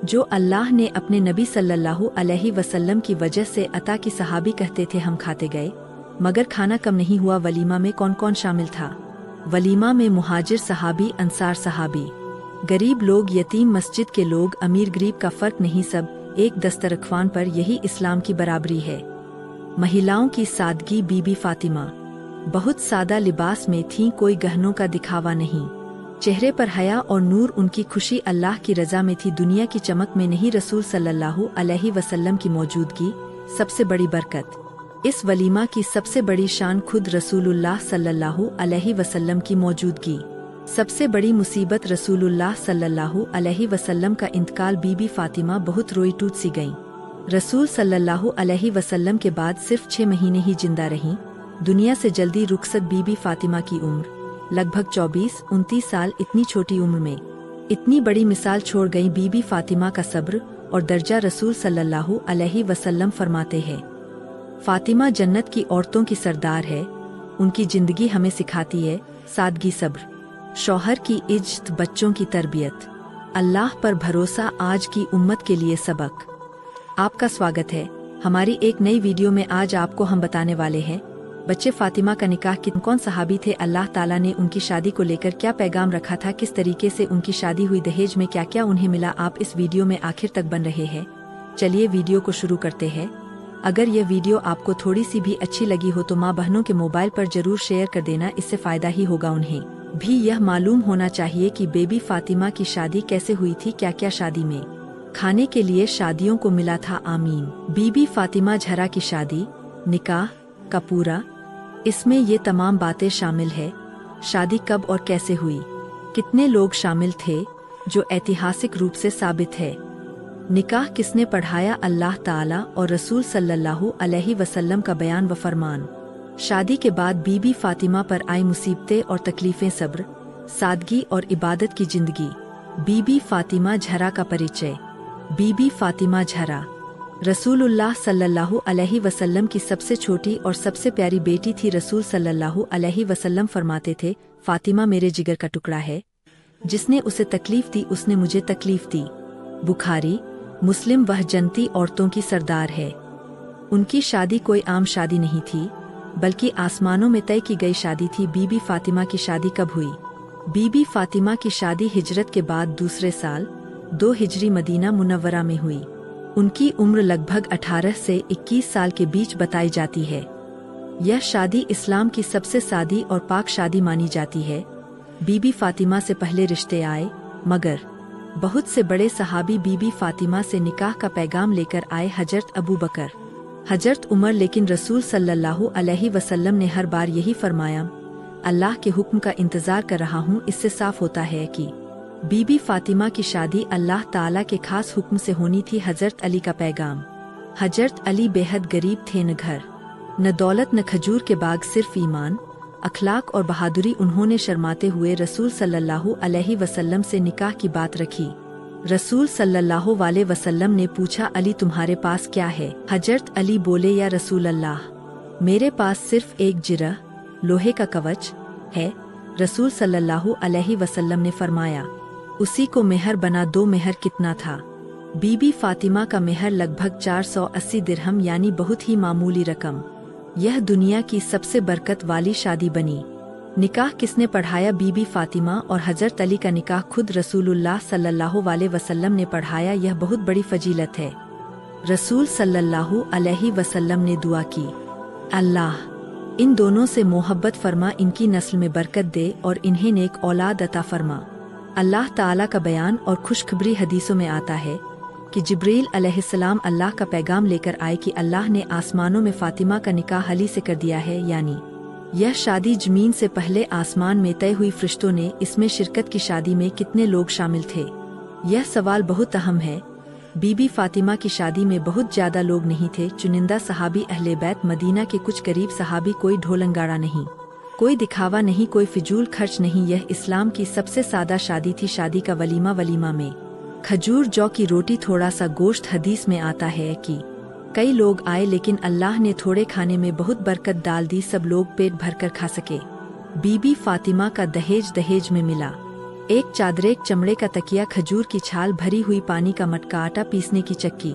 जो अल्लाह ने अपने नबी सल्लल्लाहु अलैहि वसल्लम की वजह से अता की। सहाबी कहते थे हम खाते गए मगर खाना कम नहीं हुआ। वलीमा में कौन कौन शामिल था? वलीमा में मुहाजिर सहाबी, अंसार सहाबी, गरीब लोग, यतीम, मस्जिद के लोग, अमीर गरीब का फर्क नहीं, सब एक दस्तरख्वान पर। यही इस्लाम की बराबरी है। महिलाओं की सादगी। बीबी फातिमा बहुत सादा लिबास में थीं, कोई गहनों का दिखावा नहीं। चेहरे पर हया और नूर, उनकी खुशी अल्लाह की रजा में थी, दुनिया की चमक में नहीं। रसूल सल्लल्लाहु अलैहि वसल्लम की मौजूदगी सबसे बड़ी बरकत। इस वलीमा की सबसे बड़ी शान खुद रसूलुल्लाह सल्लल्लाहु अलैहि वसल्लम की मौजूदगी। सबसे बड़ी मुसीबत रसूलुल्लाह सल्लल्लाहु अलैहि वसल्लम का इंतकाल। बीबी फातिमा बहुत रोई, टूट सी गईं। रसूल सल्लल्लाहु अलैहि वसल्लम के बाद सिर्फ 6 महीने ही जिंदा रहीं, दुनिया से जल्दी रुखसत। बीबी फातिमा की उम्र लगभग 24-29 साल। इतनी छोटी उम्र में इतनी बड़ी मिसाल छोड़ गई। बीबी फातिमा का सब्र और दर्जा। रसूल सल्लल्लाहु अलैहि वसल्लम फरमाते हैं, फातिमा जन्नत की औरतों की सरदार है। उनकी जिंदगी हमें सिखाती है सादगी, सब्र, शौहर की इज्जत, बच्चों की तरबियत, अल्लाह पर भरोसा। आज की उम्मत के लिए सबक। आपका स्वागत है हमारी एक नई वीडियो में। आज आपको हम बताने वाले हैं बच्चे फातिमा का निकाह कौन सहाबी थे, अल्लाह ताला ने उनकी शादी को लेकर क्या पैगाम रखा था, किस तरीके से उनकी शादी हुई, दहेज में क्या क्या उन्हें मिला। आप इस वीडियो में आखिर तक बन रहे हैं। चलिए वीडियो को शुरू करते हैं। अगर यह वीडियो आपको थोड़ी सी भी अच्छी लगी हो तो माँ बहनों के मोबाइल पर जरूर शेयर कर देना, इससे फायदा ही होगा। उन्हें भी यह मालूम होना चाहिए कि बेबी फातिमा की शादी कैसे हुई थी, क्या क्या शादी में खाने के लिए शादियों को मिला था। आमीन। बीबी फातिमा झरा की शादी, निकाह का पूरा, इसमें ये तमाम बातें शामिल है। शादी कब और कैसे हुई, कितने लोग शामिल थे, जो ऐतिहासिक रूप से साबित है। निकाह किसने पढ़ाया, अल्लाह ताला और रसूल सल्लल्लाहु अलैहि वसल्लम का बयान व फरमान। शादी के बाद बीबी फातिमा पर आई मुसीबतें और तकलीफें, सब्र, सादगी और इबादत की जिंदगी। बीबी फातिमा झरा का परिचय। बीबी फातिमा झरा रसूलुल्लाह सल्लल्लाहु अलैहि वसल्लम की सबसे छोटी और सबसे प्यारी बेटी थी। रसूल सल्लल्लाहु अलैहि वसल्लम फरमाते थे, फातिमा मेरे जिगर का टुकड़ा है। जिसने उसे तकलीफ दी उसने मुझे तकलीफ दी। बुखारी मुस्लिम। वह जन्नती औरतों की सरदार है। उनकी शादी कोई आम शादी नहीं थी, बल्कि आसमानों में तय की गई शादी थी। बीबी फातिमा की शादी कब हुई? बीबी फातिमा की शादी हिजरत के बाद दूसरे साल 2 हिजरी मदीना मुनव्वरा में हुई। उनकी उम्र लगभग 18 से 21 साल के बीच बताई जाती है। यह शादी इस्लाम की सबसे सादी और पाक शादी मानी जाती है। बीबी फातिमा से पहले रिश्ते आए, मगर बहुत से बड़े सहाबी बीबी फातिमा से निकाह का पैगाम लेकर आए। हजरत अबू बकर, हजरत उमर। लेकिन रसूल सल्लल्लाहु अलैहि वसल्लम ने हर बार यही फरमाया, अल्लाह के हुक्म का इंतजार कर रहा हूँ। इससे साफ होता है कि बीबी फातिमा की शादी अल्लाह ताला के खास हुक्म से होनी थी। हजरत अली का पैगाम। हजरत अली बेहद गरीब थे, न घर न दौलत न खजूर के बाग, सिर्फ ईमान, अखलाक और बहादुरी। उन्होंने शर्माते हुए रसूल सल्लल्लाहु अलैहि वसल्लम से निकाह की बात रखी। रसूल सल्लल्लाहु अलैहि वसल्लम ने पूछा, अली तुम्हारे पास क्या है? हजरत अली बोले, या रसूल अल्लाह, मेरे पास सिर्फ एक जिरह लोहे का कवच है। रसूल सल्लल्लाहु अलैहि वसल्लम ने फरमाया, उसी को मेहर बना दो। मेहर कितना था? बीबी फातिमा का मेहर लगभग 480 दिरहम, यानी बहुत ही मामूली रकम। यह दुनिया की सबसे बरकत वाली शादी बनी। निकाह किसने पढ़ाया? बीबी फातिमा और हजरत अली का निकाह खुद रसूलुल्लाह सल्लल्लाहु अलैहि वसल्लम ने पढ़ाया। यह बहुत बड़ी फजीलत है। रसूल सल्लल्लाहु अलैहि वसल्लम ने दुआ की, अल्लाह इन दोनों से मोहब्बत फरमा, इनकी नस्ल में बरकत दे और इन्हें नेक औलाद अता फरमा। अल्लाह ताला का बयान और खुशखबरी हदीसों में आता है कि जिब्रील अलैहिस्सलाम अल्लाह का पैगाम लेकर आए कि अल्लाह ने आसमानों में फातिमा का निकाह अली से कर दिया है। यानी यह शादी जमीन से पहले आसमान में तय हुई। फरिश्तों ने इसमें शिरकत की। शादी में कितने लोग शामिल थे? यह सवाल बहुत अहम है। बीबी फातिमा की शादी में बहुत ज्यादा लोग नहीं थे। चुनिंदा सहाबी, अहले बैत, मदीना के कुछ करीब सहाबी। कोई ढोलंगाड़ा नहीं, कोई दिखावा नहीं, कोई फिजूल खर्च नहीं। यह इस्लाम की सबसे सादा शादी थी। शादी का वलीमा। वलीमा में खजूर, जौ की रोटी, थोड़ा सा गोश्त। हदीस में आता है कि कई लोग आए लेकिन अल्लाह ने थोड़े खाने में बहुत बरकत डाल दी, सब लोग पेट भरकर खा सके। बीबी फातिमा का दहेज में मिला। एक चादर, एक चमड़े का तकिया, खजूर की छाल, भरी हुई पानी का मटका, आटा पीसने की चक्की।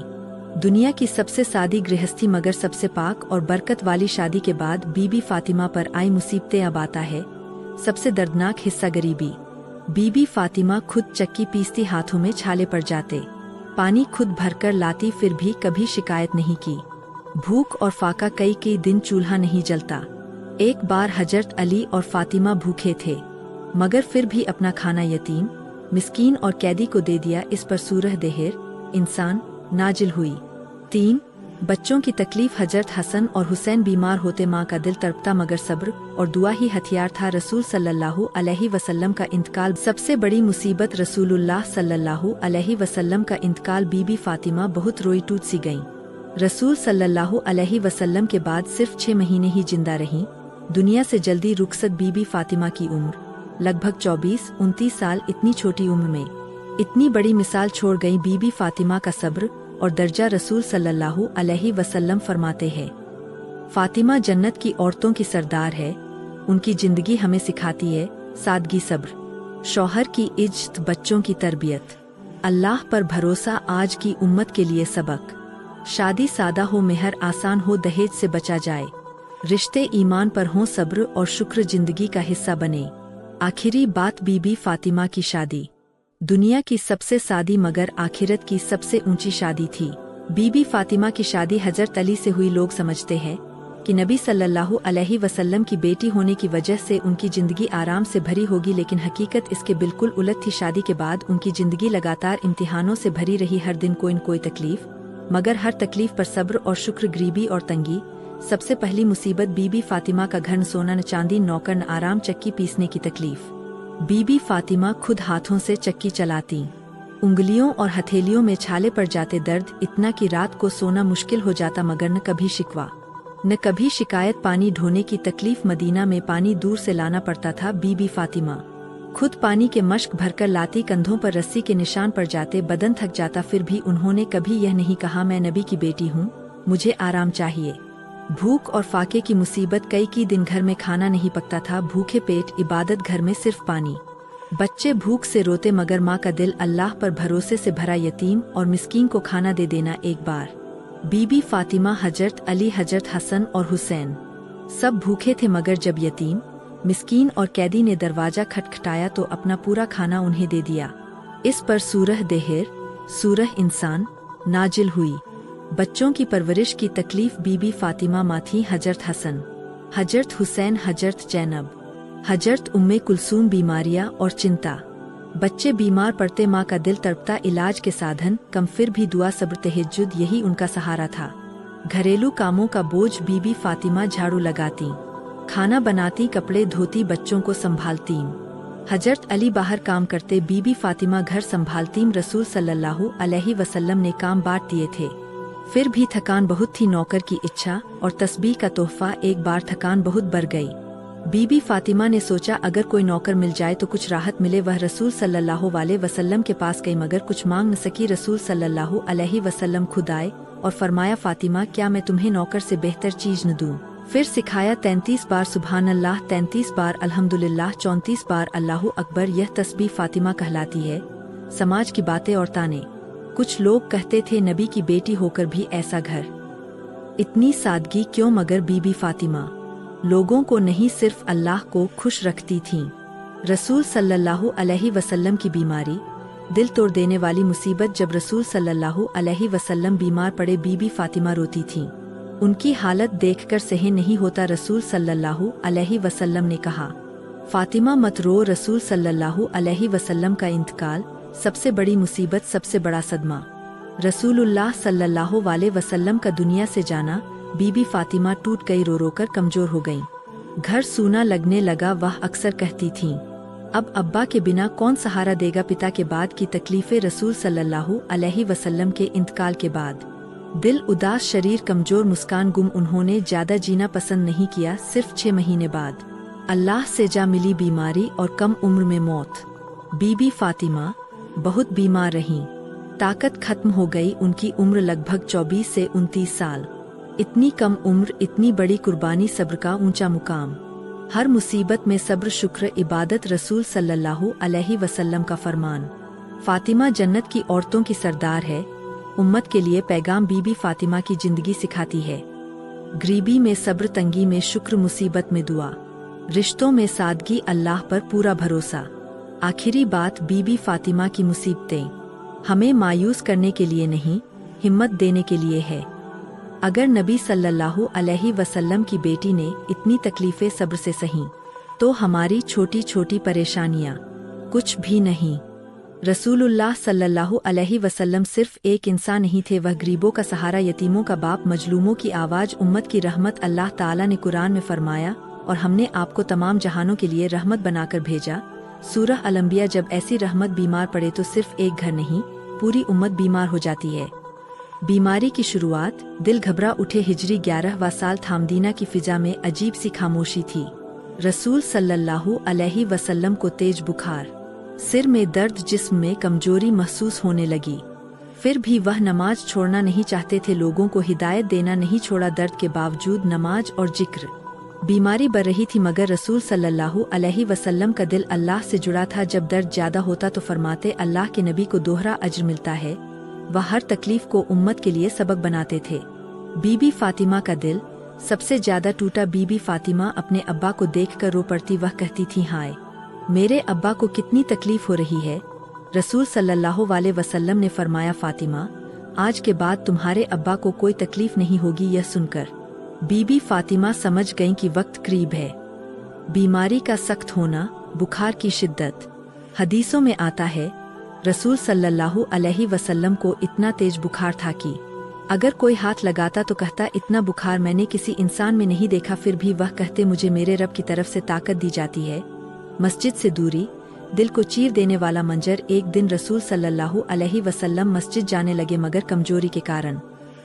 दुनिया की सबसे सादी गृहस्थी मगर सबसे पाक और बरकत वाली शादी के बाद बीबी फातिमा पर आई मुसीबतें। अब आता है सबसे दर्दनाक हिस्सा, गरीबी। बीबी फातिमा खुद चक्की पीसती, हाथों में छाले पड़ जाते, पानी खुद भरकर लाती, फिर भी कभी शिकायत नहीं की। भूख और फाका, कई दिन चूल्हा नहीं जलता। एक बार हजरत अली और फातिमा भूखे थे, मगर फिर भी अपना खाना यतीम, मिस्कीन और कैदी को दे दिया। इस पर सूरह देहर इंसान नाजिल हुई। 3 बच्चों की तकलीफ। हजरत हसन और हुसैन बीमार होते, माँ का दिल तड़पता, मगर सब्र और दुआ ही हथियार था। रसूल सल्लल्लाहु अलैहि वसल्लम का इंतकाल। सबसे बड़ी मुसीबत रसूलुल्लाह सल्लल्लाहु अलैहि वसल्लम का इंतकाल। बीबी फातिमा बहुत रोई, टूट सी गईं। रसूल सल्लल्लाहु अलैहि वसल्लम के बाद सिर्फ 6 महीने ही जिंदा रहीं। दुनिया से जल्दी रुखसत। बीबी फातिमा की उम्र लगभग 24-29 साल। इतनी छोटी उम्र में इतनी बड़ी मिसाल छोड़ गई। बीबी फातिमा का सब्र और दर्जा। रसूल सल्लल्लाहु अलैहि वसल्लम फरमाते हैं, फातिमा जन्नत की औरतों की सरदार है। उनकी जिंदगी हमें सिखाती है सादगी, सब्र, शौहर की इज्जत, बच्चों की तरबियत, अल्लाह पर भरोसा। आज की उम्मत के लिए सबक, शादी सादा हो, मेहर आसान हो, दहेज से बचा जाए, रिश्ते ईमान पर हों, सब्र और शुक्र जिंदगी का हिस्सा बने। आखिरी बात, बीबी फातिमा की शादी दुनिया की सबसे सादी मगर आखिरत की सबसे ऊंची शादी थी। बीबी फातिमा की शादी हजरत अली से हुई। लोग समझते हैं कि नबी सल्लल्लाहु अलैहि वसल्लम की बेटी होने की वजह से उनकी जिंदगी आराम से भरी होगी, लेकिन हकीकत इसके बिल्कुल उलट थी। शादी के बाद उनकी जिंदगी लगातार इम्तिहानों से भरी रही। हर दिन कोई न कोई तकलीफ, मगर हर तकलीफ पर सब्र और शुक्र। गरीबी और तंगी। सबसे पहली मुसीबत, बीबी फातिमा का घर न सोना न चांदी, नौकर न आराम, चक्की पीसने की तकलीफ। बीबी फातिमा खुद हाथों से चक्की चलाती, उंगलियों और हथेलियों में छाले पड़ जाते, दर्द इतना कि रात को सोना मुश्किल हो जाता, मगर न कभी शिकवा न कभी शिकायत। पानी ढोने की तकलीफ, मदीना में पानी दूर से लाना पड़ता था। बीबी फातिमा खुद पानी के मश्क भरकर लाती, कंधों पर रस्सी के निशान पड़ जाते, बदन थक जाता, फिर भी उन्होंने कभी यह नहीं कहा मैं नबी की बेटी हूँ, मुझे आराम चाहिए। भूख और फाके की मुसीबत, कई दिन घर में खाना नहीं पकता था, भूखे पेट इबादत, घर में सिर्फ पानी। बच्चे भूख से रोते, मगर माँ का दिल अल्लाह पर भरोसे से भरा, यतीम और मिस्कीन को खाना दे देना। एक बार बीबी फातिमा, हजरत अली, हजरत हसन और हुसैन सब भूखे थे, मगर जब यतीम, मिस्कीन और कैदी ने दरवाजा खटखटाया तो अपना पूरा खाना उन्हें दे दिया। इस पर सूरह देहर, सूरह इंसान नाजिल हुई। बच्चों की परवरिश की तकलीफ। बीबी फातिमा माँ थी हजरत हसन, हजरत हुसैन, हजरत जैनब, हजरत उम्मे कुलसूम। बीमारियाँ और चिंता, बच्चे बीमार पड़ते, माँ का दिल तड़पता, इलाज के साधन कम, फिर भी दुआ, सब्र, तहज्जुद, यही उनका सहारा था। घरेलू कामों का बोझ। बीबी फातिमा झाड़ू लगाती, खाना बनाती, कपड़े धोती, बच्चों को संभालती। हजरत अली बाहर काम करते, बीबी फातिमा घर संभालती। रसूल सल्लल्लाहु अलैहि वसल्लम ने काम बांट दिए थे, फिर भी थकान बहुत थी। नौकर की इच्छा और तस्बीह का तोहफा। एक बार थकान बहुत बढ़ गई, बीबी फातिमा ने सोचा अगर कोई नौकर मिल जाए तो कुछ राहत मिले। वह रसूल सल्लल्लाहु अलैहि वसल्लम के पास गई, मगर कुछ मांग न सकी। रसूल सल्लल्लाहु अलैहि वसल्लम खुद आए और फरमाया, फातिमा क्या मैं तुम्हें नौकर से बेहतर चीज न दूं? फिर सिखाया 33 बार सुभान अल्लाह, 33 बार अल्हम्दुलिल्लाह, 34 बार अल्लाहु अकबर। यह तस्बीह फातिमा कहलाती है। समाज की बातें और ताने। कुछ लोग कहते थे नबी की बेटी होकर भी ऐसा घर, इतनी सादगी क्यों? मगर बीबी फातिमा लोगों को नहीं सिर्फ अल्लाह को खुश रखती थीं। रसूल सल्लल्लाहु अलैहि वसल्लम की बीमारी, दिल तोड़ देने वाली मुसीबत। जब रसूल सल्लल्लाहु अलैहि वसल्लम बीमार पड़े, बीबी फातिमा रोती थीं। उनकी हालत देखकर सहन नहीं होता। रसूल सल्लल्लाहु अलैहि वसल्लम ने कहा, फातिमा मत रो। रसूल सल्लल्लाहु अलैहि वसल्लम का इंतकाल सबसे बड़ी मुसीबत, सबसे बड़ा सदमा। रसूलुल्लाह सल्लल्लाहु अलैहि वसल्लम का दुनिया से जाना। बीबी फातिमा टूट गई, रो रो कर कमजोर हो गईं। घर सूना लगने लगा। वह अक्सर कहती थीं, अब अब्बा के बिना कौन सहारा देगा? पिता के बाद की तकलीफें। रसूल सल्लल्लाहु अलैहि वसल्लम के इंतकाल के बाद दिल उदास, शरीर कमजोर, मुस्कान गुम। उन्होंने ज्यादा जीना पसंद नहीं किया। सिर्फ 6 महीने बाद अल्लाह से जा मिली बीमारी और कम उम्र में मौत। बीबी फातिमा बहुत बीमार रहीं, ताकत खत्म हो गई। उनकी उम्र लगभग 24 से 29 साल। इतनी कम उम्र, इतनी बड़ी कुर्बानी, सब्र का ऊंचा मुकाम। हर मुसीबत में सब्र शुक्र इबादत रसूल सल्लल्लाहु अलैहि वसल्लम का फरमान। फातिमा जन्नत की औरतों की सरदार है। उम्मत के लिए पैगाम बीबी फातिमा की जिंदगी सिखाती है। गरीबी में सब्र, तंगी में शुक्र, मुसीबत में दुआ, रिश्तों में सादगी, अल्लाह पर पूरा भरोसा। आखिरी बात बीबी फातिमा की मुसीबतें हमें मायूस करने के लिए नहीं, हिम्मत देने के लिए है। अगर नबी सल्लल्लाहु अलैहि वसल्लम की बेटी ने इतनी तकलीफें सब्र से सही, तो हमारी छोटी छोटी परेशानियां कुछ भी नहीं। रसूलुल्लाह सल्लल्लाहु अलैहि वसल्लम सिर्फ एक इंसान नहीं थे, वह गरीबों का सहारा, यतीमों का बाप, मजलूमों की आवाज, उम्मत की रहमत। अल्लाह ताला ने कुरान में फरमाया, और हमने आपको तमाम जहानों के लिए रहमत बनाकर भेजा। सूरह अल-अंबिया। जब ऐसी रहमत बीमार पड़े तो सिर्फ एक घर नहीं, पूरी उम्मत बीमार हो जाती है। बीमारी की शुरुआत, दिल घबरा उठे। हिजरी 11वां साल था। मदीना की फिजा में अजीब सी खामोशी थी। रसूल सल्लल्लाहु अलैहि वसल्लम को तेज बुखार, सिर में दर्द, जिस्म में कमजोरी महसूस होने लगी। फिर भी वह नमाज छोड़ना नहीं चाहते थे, लोगों को हिदायत देना नहीं छोड़ा। दर्द के बावजूद नमाज और जिक्र। बीमारी बढ़ रही थी मगर रसूल सल्लल्लाहु अलैहि वसल्लम का दिल अल्लाह से जुड़ा था। जब दर्द ज्यादा होता तो फरमाते, अल्लाह के नबी को दोहरा अज्र मिलता है। वह हर तकलीफ को उम्मत के लिए सबक बनाते थे। बीबी फातिमा का दिल सबसे ज्यादा टूटा। बीबी फातिमा अपने अब्बा को देखकर रो पड़ती। वह कहती थी, हाय मेरे अब्बा को कितनी तकलीफ हो रही है। रसूल सल्लल्लाहु अलैहि वसल्लम ने फरमाया, फातिमा आज के बाद तुम्हारे अब्बा को कोई तकलीफ नहीं होगी। यह सुनकर बीबी फातिमा समझ गईं कि वक्त करीब है। बीमारी का सख्त होना, बुखार की शिद्दत। हदीसों में आता है, रसूल सल्लल्लाहु अलैहि वसल्लम को इतना तेज बुखार था कि अगर कोई हाथ लगाता तो कहता, इतना बुखार मैंने किसी इंसान में नहीं देखा। फिर भी वह कहते, मुझे मेरे रब की तरफ से ताकत दी जाती है। मस्जिद से दूरी, दिल को चीर देने वाला मंजर। एक दिन रसूल सल्लल्लाहु अलैहि वसल्लम मस्जिद जाने लगे मगर कमजोरी के कारण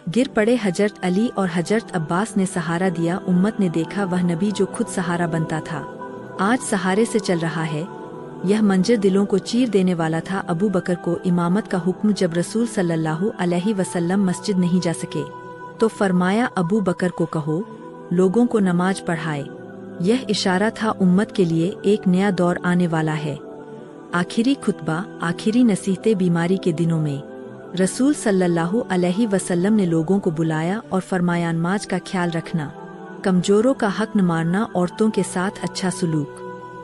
गिर पड़े। हजरत अली और हजरत अब्बास ने सहारा दिया। उम्मत ने देखा वह नबी जो खुद सहारा बनता था, आज सहारे से चल रहा है। यह मंजर दिलों को चीर देने वाला था। अबू बकर को इमामत का हुक्म। जब रसूल सल्लल्लाहु अलैहि वसल्लम मस्जिद नहीं जा सके तो फरमाया, अबू बकर को कहो लोगों को नमाज पढ़ाए। यह इशारा था उम्मत के लिए एक नया दौर आने वाला है। आखिरी खुतबा, आखिरी नसीहतें। बीमारी के दिनों में रसूल सल्लल्लाहु अलैहि वसल्लम ने लोगों को बुलाया और फरमाया, नमाज का ख्याल रखना, कमजोरों का हक न मारना, औरतों के साथ अच्छा सलूक,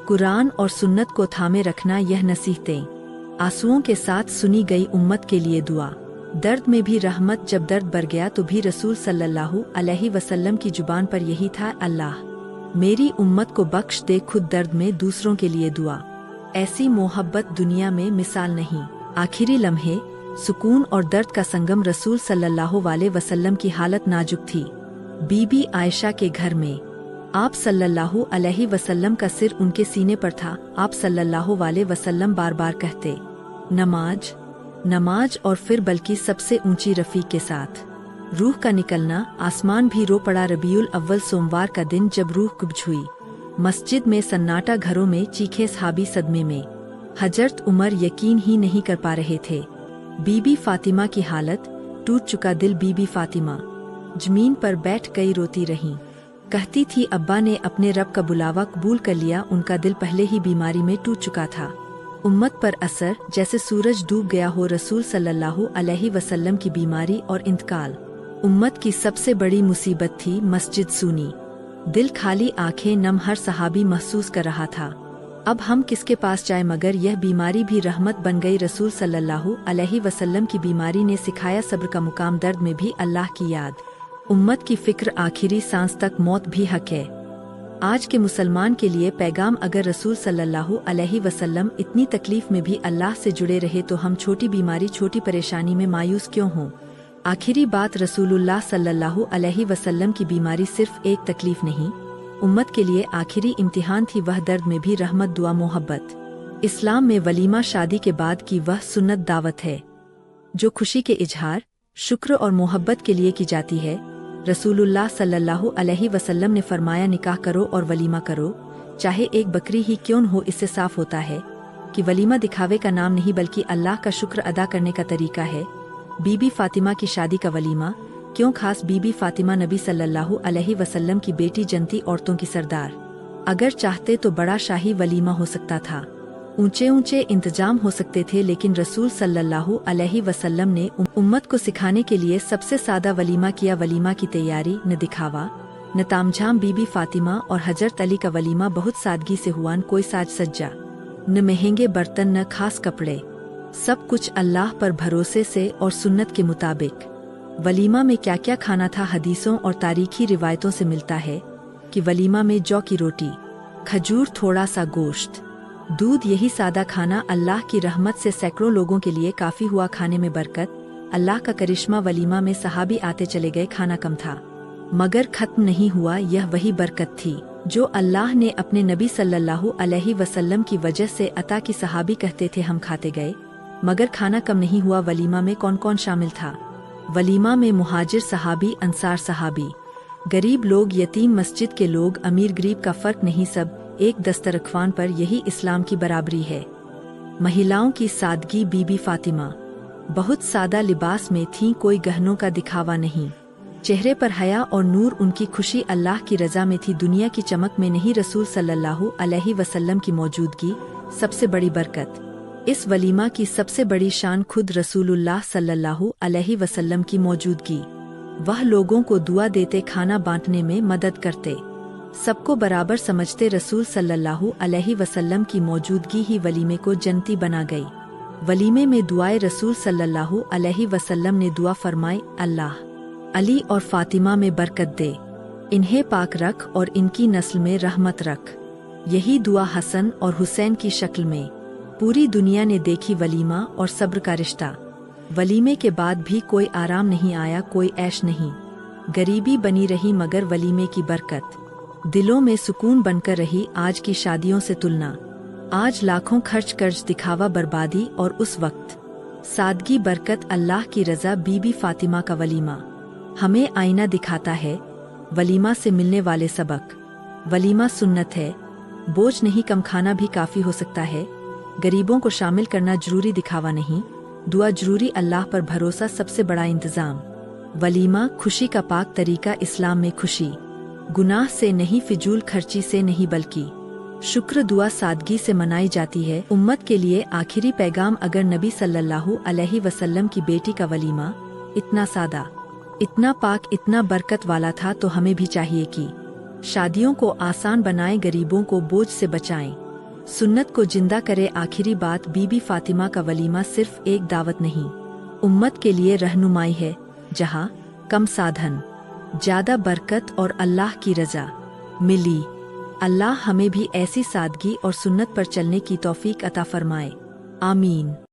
कुरान और सुन्नत को थामे रखना। यह नसीहतें आंसुओं के साथ सुनी गई। उम्मत के लिए दुआ, दर्द में भी रहमत। जब दर्द बढ़ गया तो भी रसूल सल्लल्लाहु अलैहि वसल्लम की जुबान पर यही था, अल्लाह मेरी उम्मत को बख्श दे। खुद दर्द में दूसरों के लिए दुआ, ऐसी मोहब्बत दुनिया में मिसाल नहीं। आखिरी लम्हे, सुकून और दर्द का संगम। रसूल सल्लल्लाहु अलैहि वसल्लम की हालत नाजुक थी। बीबी आयशा के घर में आप सल्लल्लाहु अलैहि वसल्लम का सिर उनके सीने पर था। आप सल्लल्लाहु अलैहि वसल्लम बार बार कहते, नमाज नमाज, और फिर बल्कि सबसे ऊंची रफीक के साथ रूह का निकलना। आसमान भी रो पड़ा। रबीउल अव्वल सोमवार का दिन जब रूह कुब्ज हुई, मस्जिद में सन्नाटा, घरों में चीखे, सहाबी सदमे में। हजरत उमर यकीन ही नहीं कर पा रहे थे। बीबी फातिमा की हालत, टूट चुका दिल। बीबी फातिमा जमीन पर बैठ गई, रोती रहीं। कहती थी, अब्बा ने अपने रब का बुलावा कबूल कर लिया। उनका दिल पहले ही बीमारी में टूट चुका था। उम्मत पर असर, जैसे सूरज डूब गया हो। रसूल सल्लल्लाहु अलैहि वसल्लम की बीमारी और इंतकाल उम्मत की सबसे बड़ी मुसीबत थी। मस्जिद सूनी, दिल खाली, आंखें नम। हर सहाबी महसूस कर रहा था, अब हम किसके पास जाए। मगर यह बीमारी भी रहमत बन गई। रसूल सल्लल्लाहु अलैहि वसल्लम की बीमारी ने सिखाया सब्र का मुकाम। दर्द में भी अल्लाह की याद, उम्मत की फिक्र, आखिरी सांस तक मौत भी हक है। आज के मुसलमान के लिए पैगाम, अगर रसूल सल्लल्लाहु अलैहि वसल्लम इतनी तकलीफ में भी अल्लाह से जुड़े रहे तो हम छोटी बीमारी, छोटी परेशानी में मायूस क्यों हों। आखिरी बात, रसूलुल्लाह सल्लल्लाहु अलैहि वसल्लम की बीमारी सिर्फ एक तकलीफ नहीं, उम्मत के लिए आखिरी इम्तिहान थी। वह दर्द में भी रहमत, दुआ, मोहब्बत। इस्लाम में वलीमा शादी के बाद की वह सुन्नत दावत है जो खुशी के इजहार, शुक्र और मोहब्बत के लिए की जाती है। रसूलुल्लाह सल्लल्लाहु अलैहि वसल्लम ने फरमाया, निकाह करो और वलीमा करो, चाहे एक बकरी ही क्यों न हो। इससे साफ होता है कि वलीमा दिखावे का नाम नहीं बल्कि अल्लाह का शुक्र अदा करने का तरीका है। बीबी फातिमा की शादी का वलीमा क्यों खास? बीबी फातिमा नबी सल्लल्लाहु अलैहि वसल्लम की बेटी, जनती औरतों की सरदार। अगर चाहते तो बड़ा शाही वलीमा हो सकता था, ऊंचे ऊंचे इंतजाम हो सकते थे, लेकिन रसूल सल्लल्लाहु अलैहि वसल्लम ने उम्मत को सिखाने के लिए सबसे सादा वलीमा किया। वलीमा की तैयारी, न दिखावा न तामझाम। बीबी फातिमा और हजरत अली का वलीमा बहुत सादगी से हुआ। न कोई साज सज्जा, न महंगे बर्तन, न खास कपड़े, सब कुछ अल्लाह पर भरोसे से और सुन्नत के मुताबिक। वलीमा में क्या क्या खाना था? हदीसों और तारीखी रिवायतों से मिलता है कि वलीमा में जौ की रोटी, खजूर, थोड़ा सा गोश्त, दूध, यही सादा खाना अल्लाह की रहमत से सैकड़ों लोगों के लिए काफी हुआ। खाने में बरकत, अल्लाह का करिश्मा। वलीमा में सहाबी आते चले गए, खाना कम था मगर खत्म नहीं हुआ। यह वही बरकत थी जो अल्लाह ने अपने नबी सल्लल्लाहु अलैहि वसल्लम की वजह से अता की। सहाबी कहते थे हम खाते गए मगर खाना कम नहीं हुआ। वलीमा में कौन कौन शामिल था? वलीमा में मुहाजिर सहाबी, अंसार सहाबी, गरीब लोग, यतीम, मस्जिद के लोग, अमीर गरीब का फर्क नहीं, सब एक दस्तरख्वान पर। यही इस्लाम की बराबरी है। महिलाओं की सादगी। बीबी फातिमा बहुत सादा लिबास में थीं, कोई गहनों का दिखावा नहीं, चेहरे पर हया और नूर। उनकी खुशी अल्लाह की रजा में थी, दुनिया की चमक में नहीं। रसूल सल्लल्लाहु अलैहि वसल्लम की मौजूदगी सबसे बड़ी बरकत। इस वलीमा की सबसे बड़ी शान खुद रसूलुल्लाह सल्लल्लाहु अलैहि वसल्लम की मौजूदगी। वह लोगों को दुआ देते, खाना बांटने में मदद करते, सबको बराबर समझते। रसूल सल्लल्लाहु अलैहि वसल्लम की मौजूदगी ही वलीमे को जन्नती बना गई। वलीमे में दुआए रसूल सल्लल्लाहु अलैहि वसल्लम ने दुआ फरमाई, अल्लाह अली और फातिमा में बरकत दे, इन्हें पाक रख और इनकी नस्ल में रहमत रख। यही दुआ हसन और हुसैन की शक्ल में पूरी दुनिया ने देखी। वलीमा और सब्र का रिश्ता। वलीमे के बाद भी कोई आराम नहीं आया, कोई ऐश नहीं, गरीबी बनी रही, मगर वलीमे की बरकत दिलों में सुकून बनकर रही। आज की शादियों से तुलना, आज लाखों खर्च, कर्ज, दिखावा, बर्बादी, और उस वक्त सादगी, बरकत, अल्लाह की रजा। बीबी फातिमा का वलीमा हमें आईना दिखाता है। वलीमा से मिलने वाले सबक। वलीमा सुन्नत है, बोझ नहीं, कम खाना भी काफी हो सकता है। गरीबों को शामिल करना जरूरी, दिखावा नहीं, दुआ जरूरी, अल्लाह पर भरोसा सबसे बड़ा इंतजाम। वलीमा खुशी का पाक तरीका। इस्लाम में खुशी गुनाह से नहीं, फिजूल खर्ची से नहीं, बल्कि शुक्र, दुआ, सादगी से मनाई जाती है। उम्मत के लिए आखिरी पैगाम। अगर नबी सल्लल्लाहु अलैहि वसल्लम की बेटी का वलीमा इतना सादा, इतना पाक, इतना बरकत वाला था, तो हमें भी चाहिए कि शादियों को आसान बनाएं, गरीबों को बोझ से बचाएं, सुन्नत को जिंदा करे। आखिरी बात, बीबी फातिमा का वलीमा सिर्फ एक दावत नहीं, उम्मत के लिए रहनुमाई है, जहाँ कम साधन, ज्यादा बरकत और अल्लाह की रजा मिली। अल्लाह हमें भी ऐसी सादगी और सुन्नत पर चलने की तौफीक अता फरमाए, आमीन।